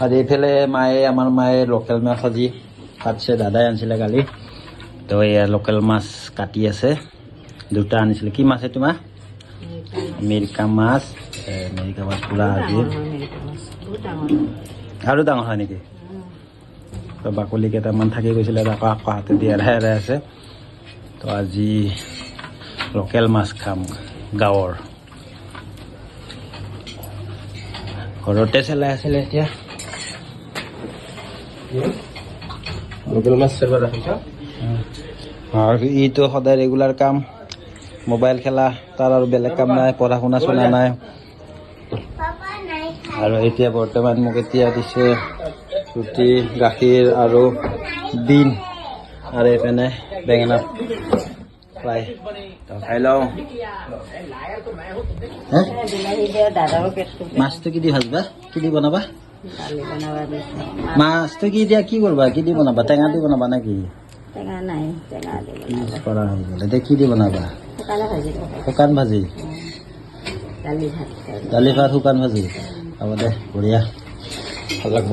আর এইফালে আমার মায়ে লোকেল মাছ আজি কাটছে, দাদাই আনিছিলে কালি। তো এয়া লোকেল মাছ কাটি আছে, দুটা আনিছিলে। কি মাছ এইটো মা? মিৰিকা মাছ। মিৰিকা মাছ পুৰা আজি আৰু ডাঙৰ হয় নেকি? তো বাকলি কেইটামান থাকি গৈছিলে, আকৌ হাতেদি এৰাই আছে। তো আজি লোকেল মাছ খাম গাঁৱৰ। ঘৰতে চলাই আছিলে এতিয়া। লোকেল মাছ চেবা ৰাখিছা? আৰু ইটো সদায় ৰেগুলাৰ কাম, মোবাইল খেলা, তাৰ আৰু বেলেগ কাম নাই, পঢ়া শুনা চলা নাই। আৰু এতিয়া বৰ্তমান মোক এতিয়া দিছে ৰুটি, গাখীৰ আৰু ডিম, আৰু এইপিনে বেঙেনা ফ্ৰাই। খাই লওঁ। মাছটো কি দি ভাজবা? কি দি বনাবা? মাছটো কি এতিয়া কি কৰবা? কি দি বনাবা? টেঙা দি বনাবা নেকি? টেঙা নাই, টেঙা দি কৰা হৈ গ'ল। এতিয়া কি দি বনাবা? শুকান ভাজি। দালি ভাত, শুকান ভাজি। হ'ব দে, বঢ়িয়া। ভাল লাগব।